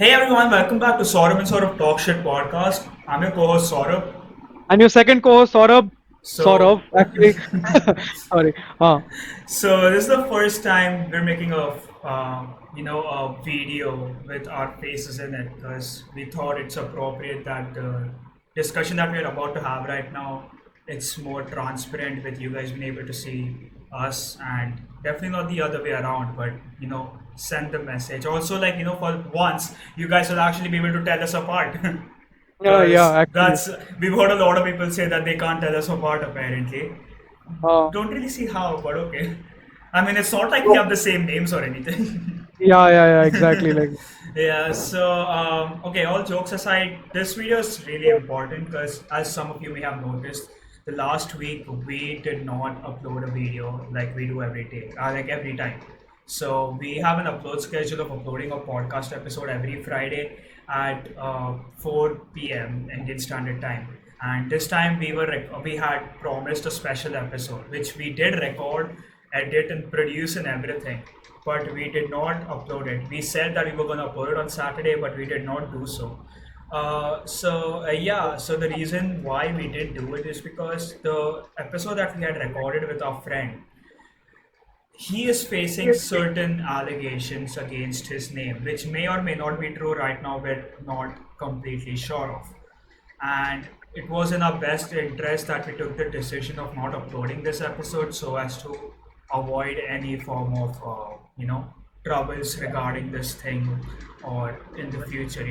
Hey everyone, welcome back to Saurabh and Saurabh Talk Shit podcast. I'm your co-host Saurabh. And your second co-host, Saurabh. So, Saurabh, actually. Sorry. so this is the first time we're making a video with our faces in it because we thought it's appropriate that the discussion that we're about to have right now, it's more transparent with you guys being able to see us and definitely not the other way around, but send the message. Also, for once, you guys will actually be able to tell us apart. Yeah, Because actually. that's we've heard a lot of people say that they can't tell us apart apparently. Uh, Don't really see how, but okay. I mean, it's not like we so- have the same names or anything. yeah, exactly. Like, Yeah, so okay, all jokes aside, this video is really important because, as some of you may have noticed, the last week we did not upload a video like we do every day, like every time. So we have an upload schedule of uploading a podcast episode every Friday at 4 p.m. Indian Standard Time. And this time we had promised a special episode, which we did record, edit, and produce and everything, but we did not upload it. We said that we were going to upload it on Saturday, but we did not do so. So the reason why we didn't do it is because the episode that we had recorded with our friend, he is facing certain allegations against his name, which may or may not be true right now, we're not completely sure of. And it was in our best interest that we took the decision of not uploading this episode so as to avoid any form of troubles regarding this thing or in the future,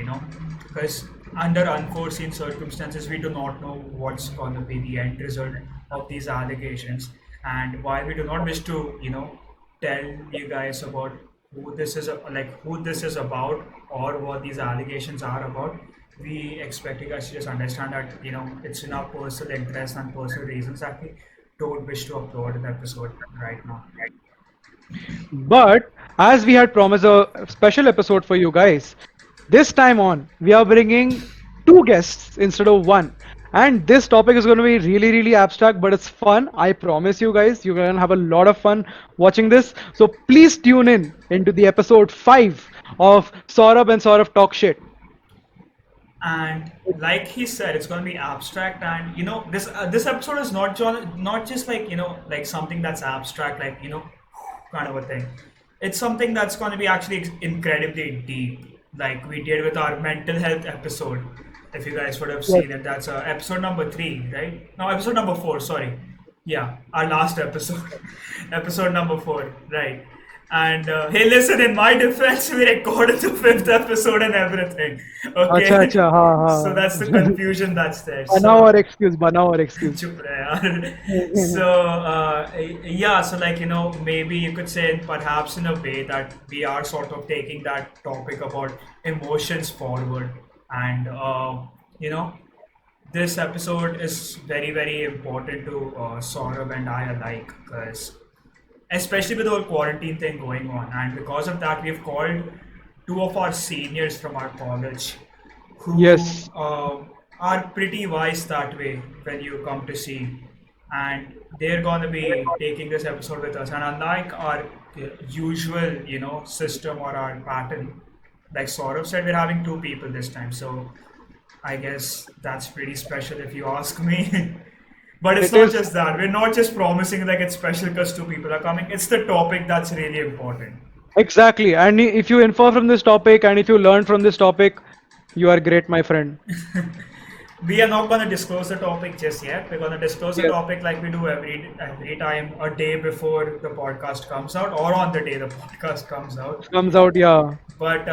because under unforeseen circumstances we do not know what's going to be the end result of these allegations. And while we do not wish to tell you guys about who this is about or what these allegations are about, we expect you guys to just understand that it's in our personal interest and personal reasons that we don't wish to upload an episode right now. but as we had promised a special episode for you guys, this time on, we are bringing two guests instead of one. And this topic is going to be really abstract, but it's fun. I promise you guys, you're going to have a lot of fun watching this. So please tune in into the episode 5 of Saurabh and Saurabh Talk Shit. And like he said, it's going to be abstract, and this episode is not just like like something that's abstract, like kind of a thing. It's something that's going to be actually incredibly deep, like we did with our mental health episode. If you guys would have Yes. seen it, that's episode number 3, right? No, episode number 4, sorry. Yeah, our last episode. Episode number 4, right? And hey, listen, in my defense, we recorded the 5th episode and everything. Acha, Okay, acha, ha, so that's the ha. confusion that's there. Bana So और excuse, bana और excuse. Chup rahe yaar. So yeah, so maybe you could say perhaps in a way that we are sort of taking that topic about emotions forward, and you know this episode is very important to Saurabh and I alike, because especially with the whole quarantine thing going on, and because of that we've called two of our seniors from our college who Yes. are pretty wise that way when you come to see, and they're going to be taking this episode with us. And unlike our usual system or our pattern, like Saurabh said, we're having two people this time, so I guess that's pretty special if you ask me. But it's It not is just that. We're not just promising like it's special because two people are coming. It's the topic that's really important. exactly. And if you infer from this topic and if you learn from this topic, you are great, my friend. We are not going to disclose the topic just yet. We're going to disclose the Yes. topic like we do every time, a day before the podcast comes out or on the day the podcast comes out. Comes out, yeah. But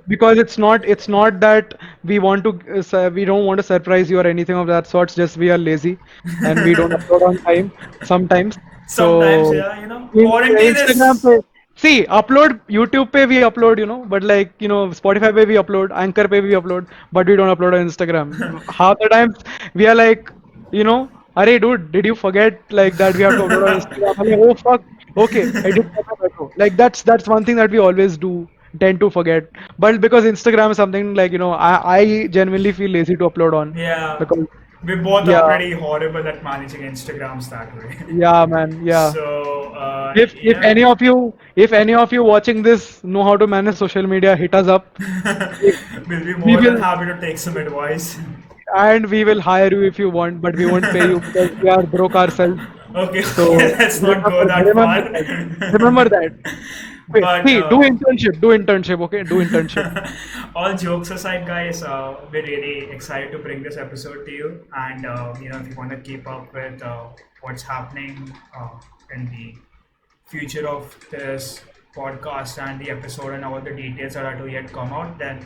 Because it's not that we want to we don't want to surprise you or anything of that sort. Just we are lazy and we don't upload on time sometimes. sometimes, So yeah, quarantine Instagram is. pe, see, upload YouTube pe we upload, but like Spotify pe we upload, Anchor pe we upload, but we don't upload on Instagram. Half the times we are like, Arey dude, did you forget like that we have to upload on Instagram? I'm like, oh fuck, okay, I did forget. Like that's one thing that we always do tend to forget. But because Instagram is something like I genuinely feel lazy to upload on Yeah, because. We both are Yeah, pretty horrible at managing Instagrams that way. yeah, man, yeah. So If yeah, if any of you watching this know how to manage social media, hit us up. We, we'll be we more than will happy to take some advice. and we will hire you if you want, but we won't pay you because we are broke ourselves. Okay, okay, So let's not go that remember far. that. Remember that. Wait, But see, do internship, okay? Do internship. all jokes aside, guys, we're really excited to bring this episode to you. And if you want to keep up with what's happening in the future of this podcast and the episode and all the details that are to yet come out, then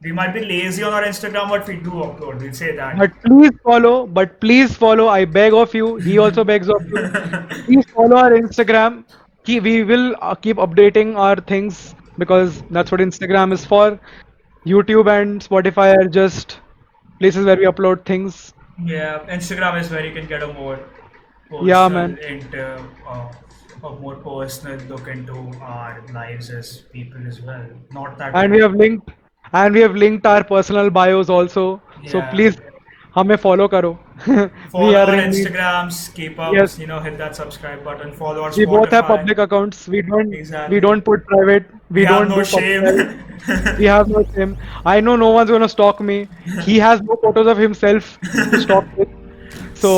we might be lazy on our Instagram, but we do upload. We'll say that. But please follow. I beg of you. He also begs of you. Please follow our Instagram. We will keep updating our things because that's what Instagram is for. YouTube and Spotify are just places where we upload things. Yeah, Instagram is where you can get a more Yeah, personal man. a more personal look into our lives as people as well. Not that And we have linked our personal bios also. So yeah. please, हमें follow करो. We Follow are our in need. Instagrams, keep up, Yes, hit that subscribe button, follow our we both have Spotify. public accounts. We Exactly. don't put private. We We have don't no do public. shame. We have no shame. I know no one's gonna stalk me. He has no photos of himself to stalk with. So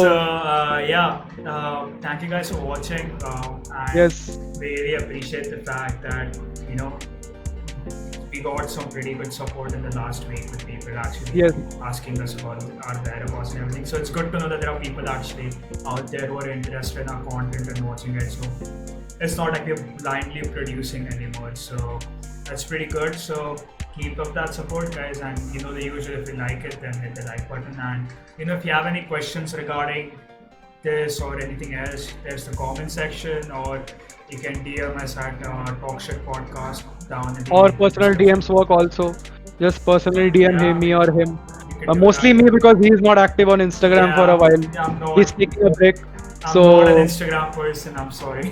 So thank you guys for watching, and yes, we really appreciate the fact that you know we got some pretty good support in the last week with people actually yes, asking us about our whereabouts and everything. So it's good to know that there are people actually out there who are interested in our content and watching it. So it's not like we're blindly producing anymore. So that's pretty good. So keep up that support, guys. And the usual, if you like it, then hit the like button. And if you have any questions regarding this or anything else, there's the comment section, or you can DM us at Talkshit Podcast down in or the personal description. DMs work also. Just personally DM him, Yeah, me or him. you can do Mostly that. me because he is not active on Instagram for a Yeah, while. yeah, He's taking a break. I'm not an So Instagram person. I'm sorry,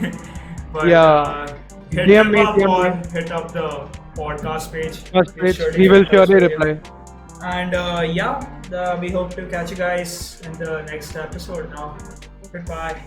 but yeah, hit DM him me, up DM or me. hit up the podcast page. First We'll page. surely We get will in touch surely with you. reply. And we hope to catch you guys in the next episode. Now, goodbye.